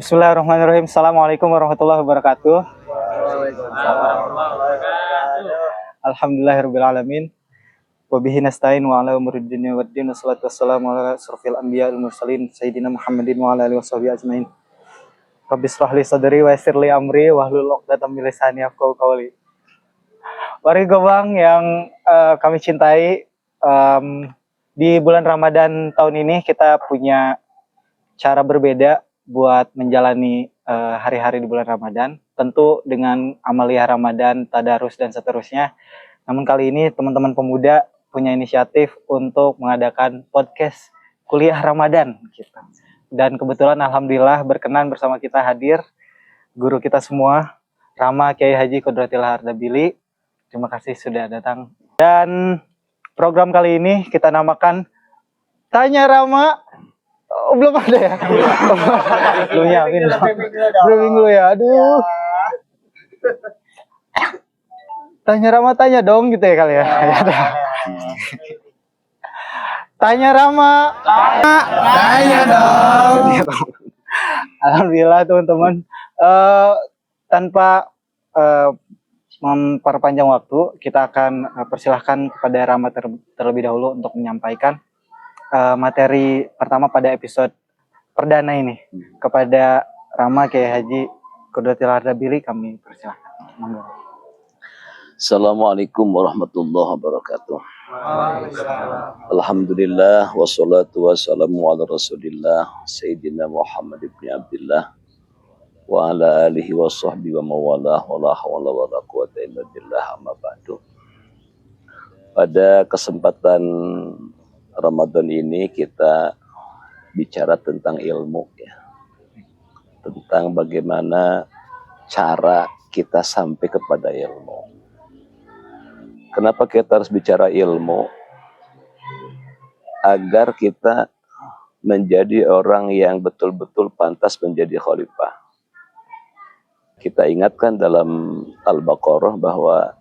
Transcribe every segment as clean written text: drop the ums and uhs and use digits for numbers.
Bismillahirrahmanirrahim. Assalamualaikum warahmatullahi wabarakatuh. Alhamdulillahirrahmanirrahim. Wabihi nasta'in wa ala umuri dunya waddin. Wassalatu wassalamu ala asrofil anbiya wal mursalin Sayyidina Muhammadin wa ala alihi washabihi ajmain. Rabbi shrah li sadri wa yassir li amri wahlul 'uqdatam min lisani yafqahu qawli. Mari gobang yang kami cintai, di bulan Ramadan tahun ini kita punya cara berbeda buat menjalani hari-hari di bulan Ramadan, tentu dengan amalia Ramadan, tadarus dan seterusnya. Namun kali ini teman-teman pemuda punya inisiatif untuk mengadakan podcast kuliah Ramadan gitu. Dan kebetulan alhamdulillah berkenan bersama kita hadir guru kita semua, Rama Kiai Haji Kodratil Hardabili. Terima kasih sudah datang. Dan program kali ini kita namakan Tanya Rama. Oh, belum ada ya? Belum nyiapin. Briefing dulu ya. Aduh. Tanya Rama, tanya dong gitu ya kali ya. Tanya Rama. Tanya dong. Alhamdulillah teman-teman. Tanpa memperpanjang waktu, kita akan persilahkan kepada Rama terlebih dahulu untuk menyampaikan materi pertama pada episode perdana ini. Kepada Rama Kiai Haji Kodratil Hardabili kami persilahkan. Monggo. Assalamualaikum warahmatullahi wabarakatuh. Alhamdulillah wassalatu wassalamu ala Rasulillah Sayyidina Muhammad ibn Abdullah wa ala alihi wa sahbihi wa mawalah wa la hawla wa la quwwata illa billah, amma ba'du. Pada kesempatan Ramadan ini kita bicara tentang ilmu ya. Tentang bagaimana cara kita sampai kepada ilmu. Kenapa kita harus bicara ilmu? Agar kita menjadi orang yang betul-betul pantas menjadi khalifah. Kita ingatkan dalam Al-Baqarah bahwa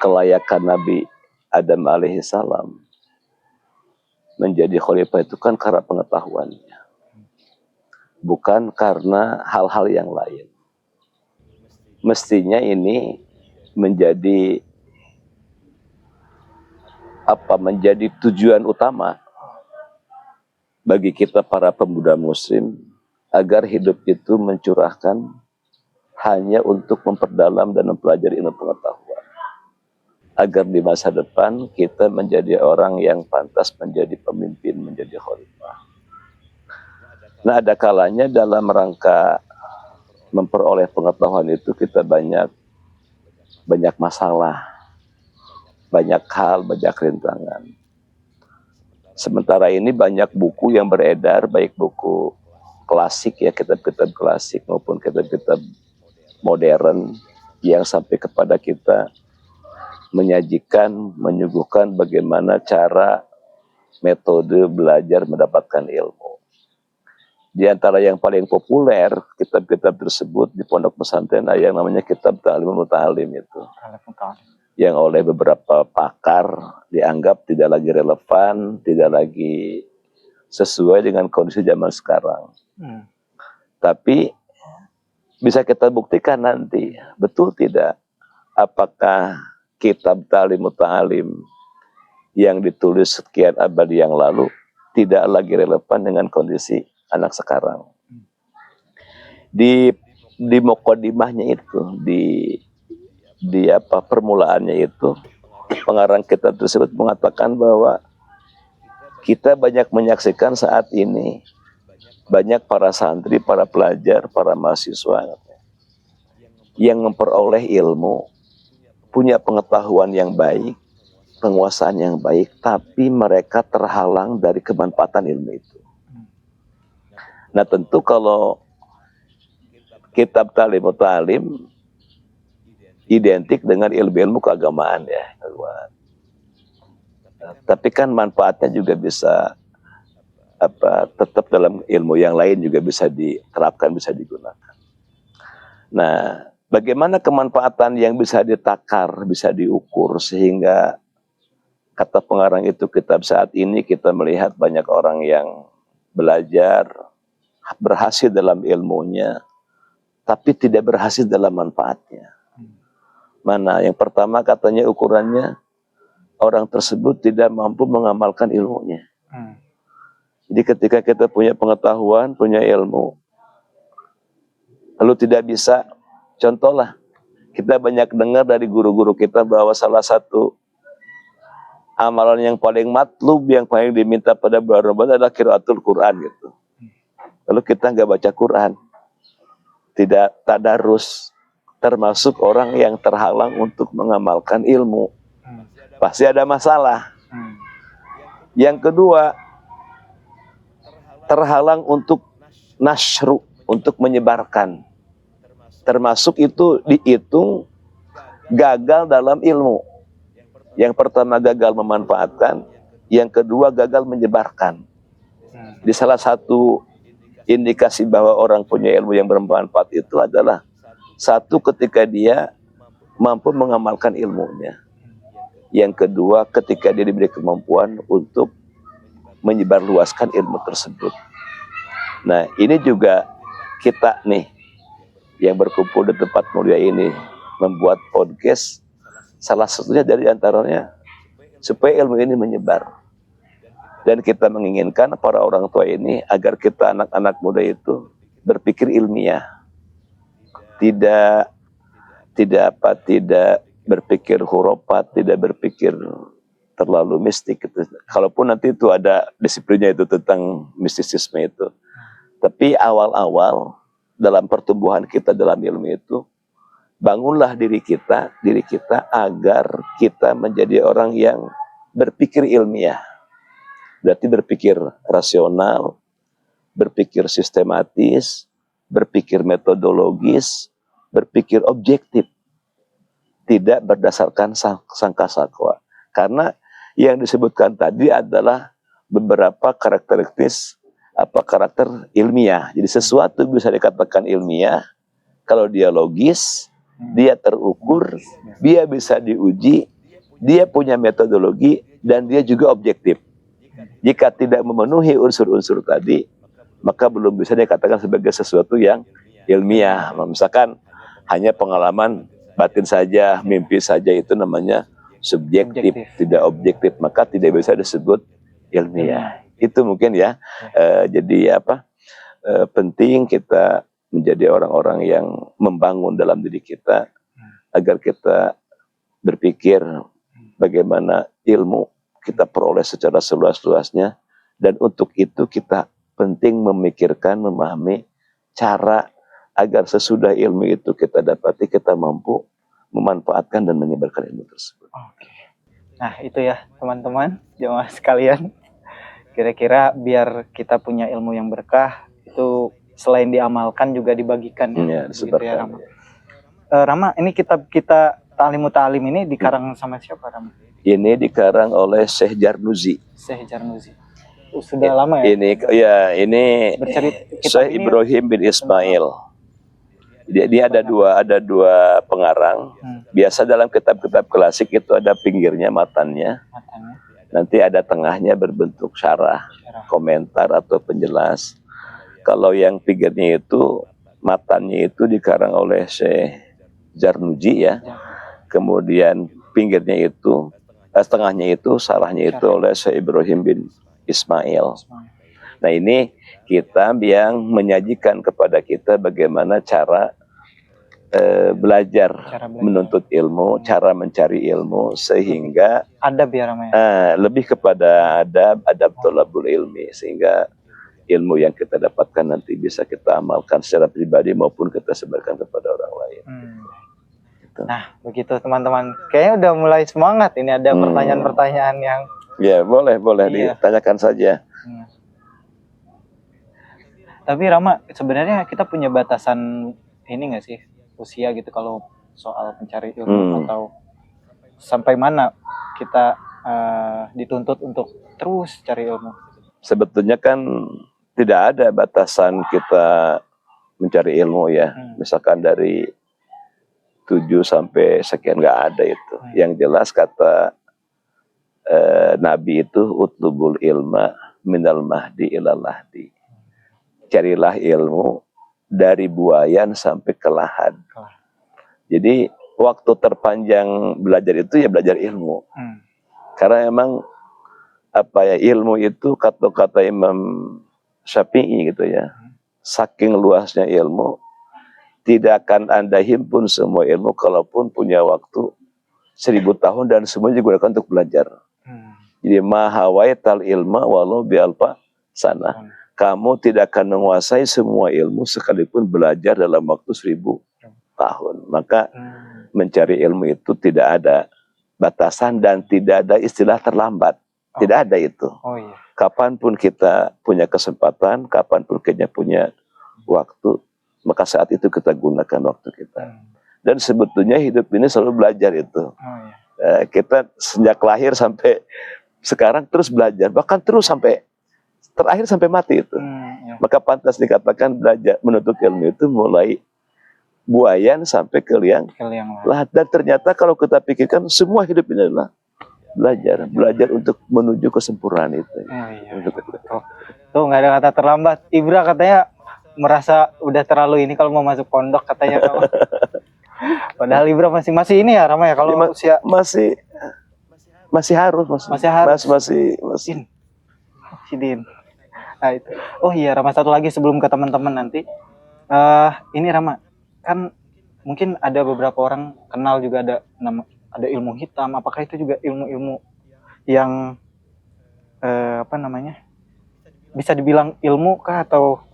kelayakan Nabi Adam alaihissalam menjadi khalifah itu kan karena pengetahuannya, bukan karena hal-hal yang lain. Mestinya ini menjadi tujuan utama bagi kita para pemuda muslim, agar hidup itu mencurahkan hanya untuk memperdalam dan mempelajari ilmu pengetahuan, agar di masa depan kita menjadi orang yang pantas menjadi pemimpin, menjadi khalifah. Nah, ada kalanya dalam rangka memperoleh pengetahuan itu kita banyak masalah, banyak hal, banyak rintangan. Sementara ini banyak buku yang beredar, baik buku klasik ya, kitab-kitab klasik maupun kitab-kitab modern yang sampai kepada kita menyuguhkan bagaimana cara metode belajar mendapatkan ilmu. Di antara yang paling populer kitab-kitab tersebut di pondok pesantren ada yang namanya kitab Ta'limul Muta'alim itu. Yang oleh beberapa pakar dianggap tidak lagi relevan, tidak lagi sesuai dengan kondisi zaman sekarang. Tapi bisa kita buktikan nanti, betul tidak? Apakah kitab Ta'limul Muta'alim yang ditulis sekian abad yang lalu tidak lagi relevan dengan kondisi anak sekarang? Di muqaddimahnya itu, permulaannya itu, pengarang kitab tersebut mengatakan bahwa kita banyak menyaksikan saat ini banyak para santri, para pelajar, para mahasiswa yang memperoleh ilmu, punya pengetahuan yang baik, penguasaan yang baik, tapi mereka terhalang dari kemanfaatan ilmu itu. Nah, tentu kalau kitab Ta'limul Muta'alim identik dengan ilmu-ilmu keagamaan ya. Tapi kan manfaatnya juga bisa tetap dalam ilmu yang lain juga bisa diterapkan, bisa digunakan. Nah, bagaimana kemanfaatan yang bisa ditakar, bisa diukur, sehingga kata pengarang itu kitab saat ini kita melihat banyak orang yang belajar, berhasil dalam ilmunya, tapi tidak berhasil dalam manfaatnya. Mana? Yang pertama katanya ukurannya, orang tersebut tidak mampu mengamalkan ilmunya. Jadi ketika kita punya pengetahuan, punya ilmu, lalu tidak bisa, contohlah, kita banyak dengar dari guru-guru kita bahwa salah satu amalan yang paling matlub, yang paling diminta pada bulan Ramadan adalah qiraatul Quran gitu. Lalu kita nggak baca Quran, tidak tadarus, termasuk orang yang terhalang untuk mengamalkan ilmu. Pasti ada masalah. Yang kedua, terhalang untuk nasyru, untuk menyebarkan. Termasuk itu dihitung gagal dalam ilmu. Yang pertama gagal memanfaatkan, yang kedua gagal menyebarkan. Di salah satu indikasi bahwa orang punya ilmu yang bermanfaat itu adalah satu, ketika dia mampu mengamalkan ilmunya. Yang kedua, ketika dia diberi kemampuan untuk menyebarluaskan ilmu tersebut. Nah, ini juga kita nih yang berkumpul di tempat mulia ini membuat podcast, salah satunya dari antaranya supaya ilmu ini menyebar. Dan kita menginginkan para orang tua ini agar kita anak-anak muda itu berpikir ilmiah, tidak berpikir hurufat, tidak berpikir terlalu mistik gitu. Kalaupun nanti itu ada disiplinnya itu tentang mistisisme itu, tapi awal-awal dalam pertumbuhan kita dalam ilmu itu, bangunlah diri kita agar kita menjadi orang yang berpikir ilmiah. Berarti berpikir rasional, berpikir sistematis, berpikir metodologis, berpikir objektif, tidak berdasarkan sangka-sakwa. Karena yang disebutkan tadi adalah beberapa karakter ilmiah. Jadi sesuatu bisa dikatakan ilmiah kalau dia logis, dia terukur, dia bisa diuji, dia punya metodologi, dan dia juga objektif. Jika tidak memenuhi unsur-unsur tadi, maka belum bisa dikatakan sebagai sesuatu yang ilmiah. Misalkan hanya pengalaman batin saja, mimpi saja, itu namanya subjektif, tidak objektif, maka tidak bisa disebut ilmiah. Itu mungkin ya. Jadi penting kita menjadi orang-orang yang membangun dalam diri kita agar kita berpikir bagaimana ilmu kita peroleh secara seluas-luasnya, dan untuk itu kita penting memikirkan, memahami cara agar sesudah ilmu itu kita dapati, kita mampu memanfaatkan dan menyebarkan ilmu tersebut. Oke. Nah itu ya teman-teman jemaah sekalian, kira-kira biar kita punya ilmu yang berkah itu selain diamalkan juga dibagikan ya, ya Rama. Rama, ini kitab kita Ta'limut Ta'lim ini dikarang sama siapa Rama? Ini dikarang oleh Syekh Jarnuzi. Syekh Jarnuzi. Sudah lama ya? Ini Syekh Ibrahim bin Ismail. Dia ada dua pengarang. Biasa dalam kitab-kitab klasik itu ada pinggirnya matanya. Nanti ada tengahnya berbentuk syarah, komentar atau penjelas. Kalau yang pinggirnya itu, matanya itu dikarang oleh Syekh Jarnuzi ya. Kemudian pinggirnya itu, setengahnya itu, sarahnya itu oleh Syekh Ibrahim bin Ismail. Nah ini kitab yang menyajikan kepada kita bagaimana cara belajar, menuntut ilmu, cara mencari ilmu, sehingga adab ya Rama, lebih kepada adab thalabul ilmi, sehingga ilmu yang kita dapatkan nanti bisa kita amalkan secara pribadi maupun kita sebarkan kepada orang lain. Nah begitu teman-teman, kayaknya udah mulai semangat. Ini ada pertanyaan-pertanyaan yang boleh ditanyakan saja. Tapi Rama, sebenarnya kita punya batasan ini nggak sih, usia gitu kalau soal mencari ilmu, atau sampai mana kita dituntut untuk terus cari ilmu? Sebetulnya kan tidak ada batasan kita mencari ilmu ya. Misalkan dari 7 sampai sekian, nggak ada itu. Yang jelas kata Nabi itu utlubul ilma minal mahdi ilal lahdi. carilah ilmu dari buayan sampai ke lahan. Jadi waktu terpanjang belajar itu ya belajar ilmu. Karena emang ilmu itu kata-kata Imam Syafi'i gitu ya. Saking luasnya ilmu, tidak akan Anda himpun semua ilmu kalaupun punya waktu 1000 tahun dan semuanya digunakan untuk belajar. Jadi mahawaital ilma walau bialpa sana. Kamu tidak akan menguasai semua ilmu sekalipun belajar dalam waktu 1000 tahun. Maka mencari ilmu itu tidak ada batasan dan tidak ada istilah terlambat. Tidak ada itu. Kapanpun kita punya kesempatan, kapanpun kita punya waktu, maka saat itu kita gunakan waktu kita. Dan sebetulnya hidup ini selalu belajar itu. Kita sejak lahir sampai sekarang terus belajar, bahkan terus sampai terakhir sampai mati itu. Maka pantas dikatakan belajar menuntut ilmu itu mulai buayan sampai ke liang lahat. Dan ternyata kalau kita pikirkan semua hidup ini adalah belajar untuk menuju kesempurnaan itu. Tuh nggak ada kata terlambat. Ibra katanya merasa udah terlalu ini kalau mau masuk pondok katanya. Padahal Ibra masih ini ya Rama ya kalau usia masih harus. Din. Nah, itu. Oh iya Rama, satu lagi sebelum ke teman-teman nanti. Ini Rama, kan mungkin ada beberapa orang kenal juga ada ilmu hitam. Apakah itu juga ilmu-ilmu yang bisa dibilang ilmu kah, atau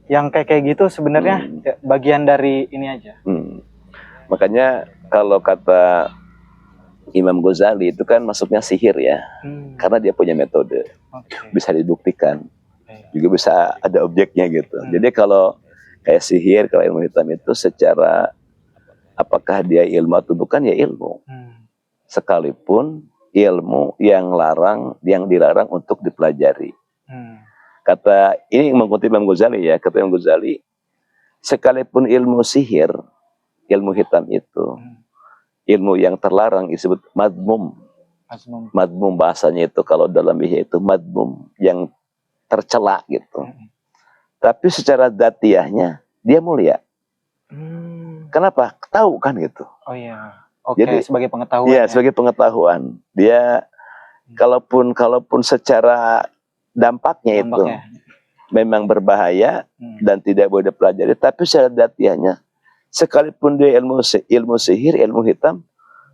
yang kayak gitu sebenarnya bagian dari ini aja? Makanya kalau kata Imam Ghazali itu kan masuknya sihir ya, karena dia punya metode, bisa dibuktikan, juga bisa ada objeknya gitu. Jadi kalau kayak sihir, kalau ilmu hitam itu secara apakah dia ilmu atau bukan, ya ilmu. Sekalipun ilmu yang dilarang untuk dipelajari. Kata ini mengutip Imam Ghazali ya, kata Imam Ghazali, sekalipun ilmu sihir, ilmu hitam itu, ilmu yang terlarang disebut madmum. Madmum bahasanya itu kalau dalam ihya itu madmum, yang tercela gitu. Tapi secara dzatiyahnya dia mulia. Kenapa? Tahu kan gitu. Oh iya. Jadi sebagai pengetahuan. Iya, sebagai pengetahuan. Dia kalaupun secara dampaknya itu memang berbahaya dan tidak boleh dipelajari, tapi secara dzatiyahnya sekalipun dia ilmu sihir, ilmu hitam,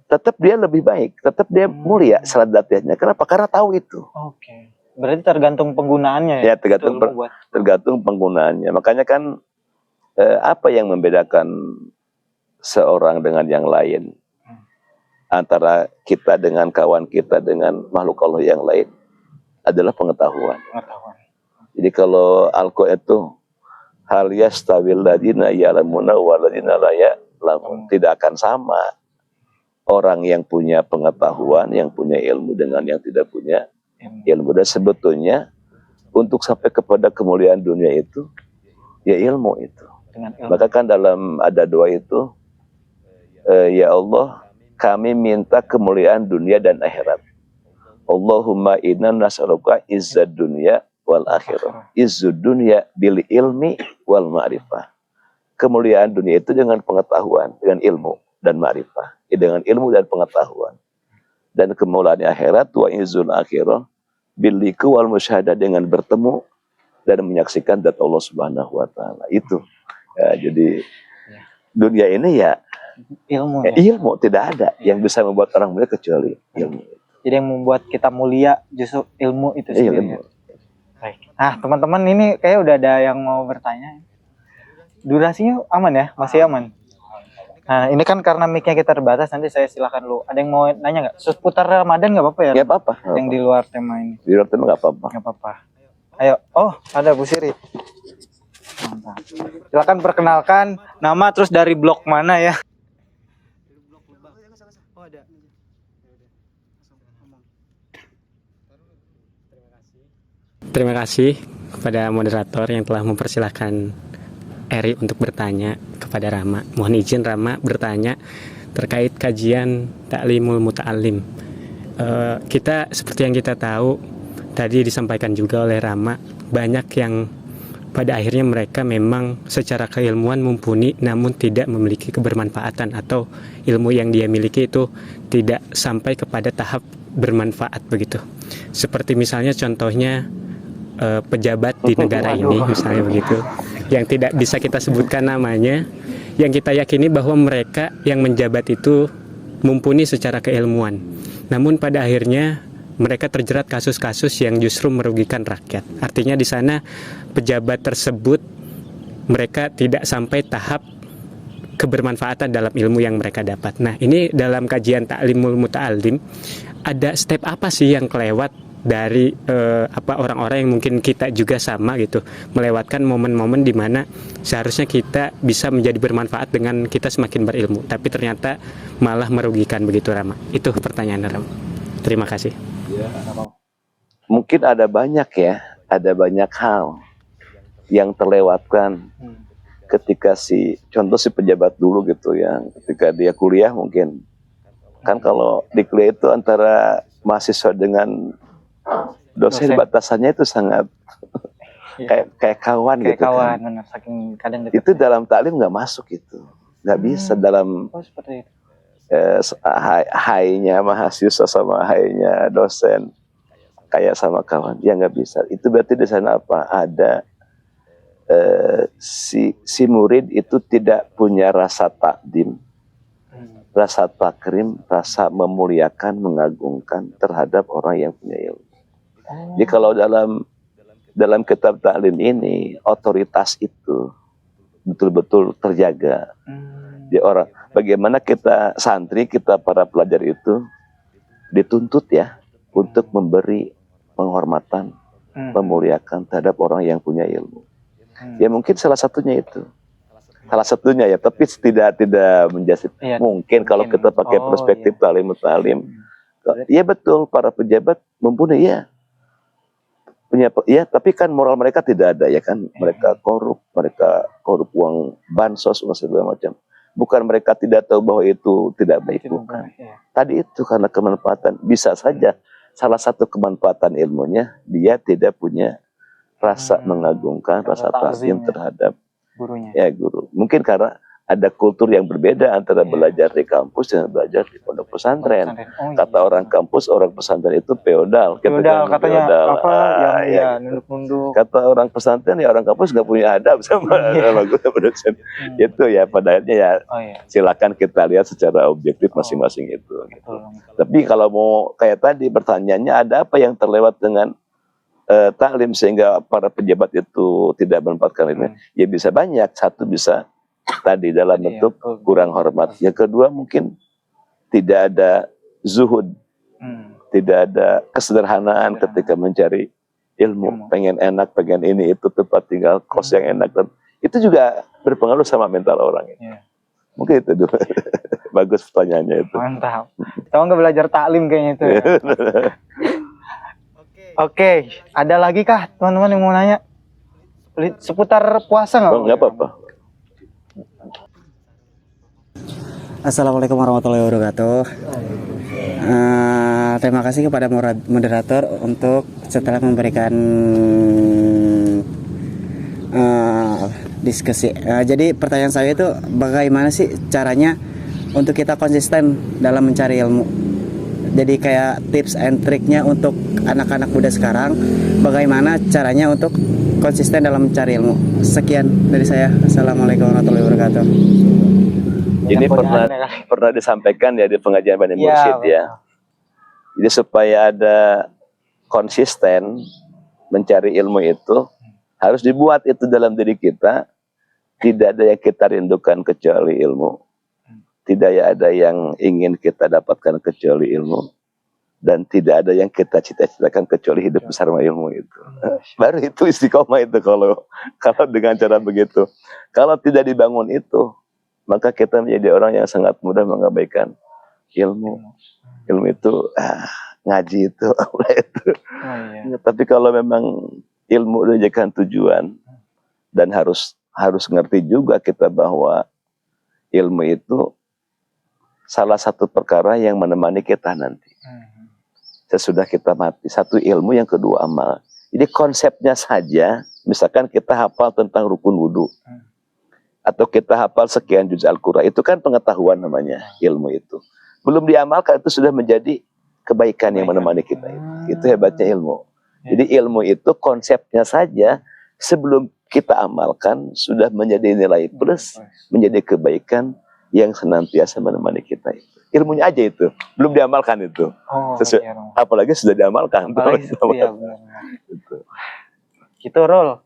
tetap dia lebih baik, tetap dia mulia secara dzatiyahnya. Kenapa? Karena tahu itu. Berarti tergantung penggunaannya ya? Ya, tergantung penggunaannya. Makanya kan apa yang membedakan seorang dengan yang lain, antara kita dengan kawan kita dengan makhluk Allah yang lain, adalah pengetahuan. Jadi kalau Al-Quran itu hal yastawil ladina ya'lamuna wal ladina la ya'lamun, tidak akan sama orang yang punya pengetahuan, yang punya ilmu dengan yang tidak punya ilmu. Dan sebetulnya untuk sampai kepada kemuliaan dunia itu ya ilmu itu. Maka kan dalam ada doa itu, ya Allah, kami minta kemuliaan dunia dan akhirat. Allahumma inna nas'aluka izzad dunya wal akhirah. Izzud dunya bil ilmi wal ma'rifah. Kemuliaan dunia itu dengan pengetahuan, dengan ilmu dan ma'rifah. Dengan ilmu dan pengetahuan. Dan kemuliaan akhirat wa izzul akhirah bil liku wal musyahadah, dengan bertemu dan menyaksikan zat Allah Subhanahu wa taala. Itu. Ya, jadi dunia ini ya ilmu tidak ada yang bisa membuat orang mulia kecuali ilmu. Jadi yang membuat kita mulia justru ilmu itu sendiri. Baik. Nah teman-teman, ini kayak udah ada yang mau bertanya. Durasinya aman ya? Masih aman? Nah ini kan karena mic-nya kita terbatas, nanti saya silakan lu. Ada yang mau nanya nggak? Seputar Ramadan nggak apa-apa ya? Nggak apa-apa. Yang di luar tema ini? Di luar tema nggak apa-apa. Nggak apa-apa. Ayo. Oh ada Bu Siri. Mantap. Silakan perkenalkan nama, terus dari blok mana ya? Terima kasih kepada moderator yang telah mempersilahkan Eri untuk bertanya kepada Rama. Mohon izin Rama bertanya terkait kajian Ta'limul Muta'allim. Kita seperti yang kita tahu tadi disampaikan juga oleh Rama, banyak yang pada akhirnya mereka memang secara keilmuan mumpuni namun tidak memiliki kebermanfaatan, atau ilmu yang dia miliki itu tidak sampai kepada tahap bermanfaat begitu. Seperti misalnya contohnya pejabat di negara ini misalnya begitu, yang tidak bisa kita sebutkan namanya, yang kita yakini bahwa mereka yang menjabat itu mumpuni secara keilmuan, namun pada akhirnya mereka terjerat kasus-kasus yang justru merugikan rakyat. Artinya di sana pejabat tersebut mereka tidak sampai tahap kebermanfaatan dalam ilmu yang mereka dapat. Nah, ini dalam kajian Ta'limul Muta'allim ada step apa sih yang kelewat dari orang-orang yang mungkin kita juga sama gitu, melewatkan momen-momen di mana seharusnya kita bisa menjadi bermanfaat dengan kita semakin berilmu, tapi ternyata malah merugikan begitu, Rama. Itu pertanyaan Rama. Terima kasih. Mungkin ada banyak ada banyak hal yang terlewatkan ketika contoh si pejabat dulu gitu, yang ketika dia kuliah mungkin kan kalau di kuliah itu antara mahasiswa dengan dosen batasannya itu sangat kayak kawan Kayak gitu kawan, kan. benar, saking kadang Itu dalam taklim nggak masuk itu, nggak bisa dalam seperti itu. high-nya mahasiswa sama high-nya dosen kayak sama kawan, ya nggak bisa. Itu berarti di sana apa? Ada si murid itu tidak punya rasa takdim, rasa takrim, rasa memuliakan, mengagungkan terhadap orang yang punya ilmu. Jadi kalau dalam kitab taklim ini otoritas itu betul-betul terjaga. Di orang, bagaimana kita santri, kita para pelajar itu dituntut untuk memberi penghormatan, memuliakan terhadap orang yang punya ilmu. Ya mungkin salah satunya itu. Salah satunya tapi tidak menjadi mungkin kalau kita pakai perspektif Ta'limul Muta'allim. Ya betul, para pejabat mumpuni punya tapi kan moral mereka tidak ada kan. Mereka korup uang bansos dan segala macam. Bukan mereka tidak tahu bahwa itu tidak baik, bukan. Tadi itu karena kemanfaatan. Bisa saja salah satu kemanfaatan ilmunya dia tidak punya rasa mengagungkan, rasa takzim terhadap gurunya. Guru. Mungkin karena ada kultur yang berbeda antara belajar di kampus dan belajar di pondok pesantren. Kata orang kampus, orang pesantren itu feodal. Feodal katanya yang nunduk-nunduk. Kata orang pesantren orang kampus nggak punya adab sama guru dosen. Itu pada akhirnya silakan kita lihat secara objektif masing-masing itu. Gitu. Tapi kalau mau kayak tadi pertanyaannya, ada apa yang terlewat dengan taklim sehingga para pejabat itu tidak menempatkan ini? Ya bisa banyak. Satu bisa tadi dalam bentuk kurang hormat. Yang kedua mungkin tidak ada zuhud, tidak ada kesederhanaan ketika mencari ilmu. Pengen enak, pengen ini itu, tempat tinggal, kos yang enak, dan itu juga berpengaruh sama mental orang. Mungkin itu dulu. Bagus pertanyaannya itu. Mantap. Tahu nggak belajar taklim kayaknya itu. Oke, ada lagi kah teman-teman yang mau nanya seputar puasa nggak? Nggak apa-apa. Assalamualaikum warahmatullahi wabarakatuh. Terima kasih kepada moderator untuk setelah memberikan diskusi. Jadi pertanyaan saya itu, bagaimana sih caranya untuk kita konsisten dalam mencari ilmu? Jadi kayak tips and triknya untuk anak-anak muda sekarang, bagaimana caranya untuk konsisten dalam mencari ilmu? Sekian dari saya. Assalamualaikum warahmatullahi wabarakatuh. Ini pernah disampaikan di pengajian Bani Mursyid Jadi supaya ada konsisten mencari ilmu itu, harus dibuat itu dalam diri kita. Tidak ada yang kita rindukan kecuali ilmu. Tidak ada yang ingin kita dapatkan kecuali ilmu. Dan tidak ada yang kita cita-citakan kecuali hidup bersama ilmu itu. Baru itu istiqomah itu kalau dengan cara begitu. Kalau tidak dibangun itu, maka kita menjadi orang yang sangat mudah mengabaikan ilmu. Ilmu itu ngaji itu. Tapi kalau memang ilmu dijadikan tujuan, dan harus ngerti juga kita bahwa ilmu itu salah satu perkara yang menemani kita nanti sesudah kita mati. Satu ilmu, yang kedua amal. Jadi konsepnya saja Misalkan kita hafal tentang rukun wudhu, atau kita hafal sekian juz Al-Quran, itu kan pengetahuan namanya, ilmu itu. Belum diamalkan, itu sudah menjadi kebaikan yang menemani kita. Itu hebatnya ilmu. Jadi ilmu itu konsepnya saja, sebelum kita amalkan, sudah menjadi nilai plus, menjadi kebaikan yang senantiasa menemani kita. Ilmunya aja itu, belum diamalkan itu. Apalagi sudah diamalkan. Apalagi, iya, benar. Gitu, Rol.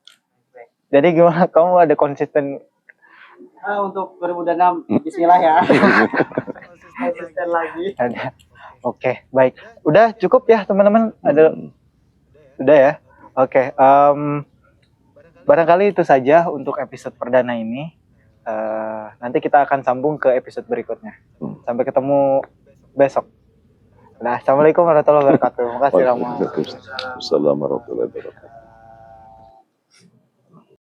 Jadi gimana, kamu ada konsisten? Untuk 2006 Bismillah ya. Konsisten lagi. Ada. Oke, baik. Udah cukup ya teman-teman. Udah ya. Oke. Barangkali itu saja untuk episode perdana ini. Nanti kita akan sambung ke episode berikutnya. Sampai ketemu besok. Nah, assalamualaikum warahmatullahi wabarakatuh. Terima kasih, Rama. Waalaikumsalam warahmatullahi wabarakatuh.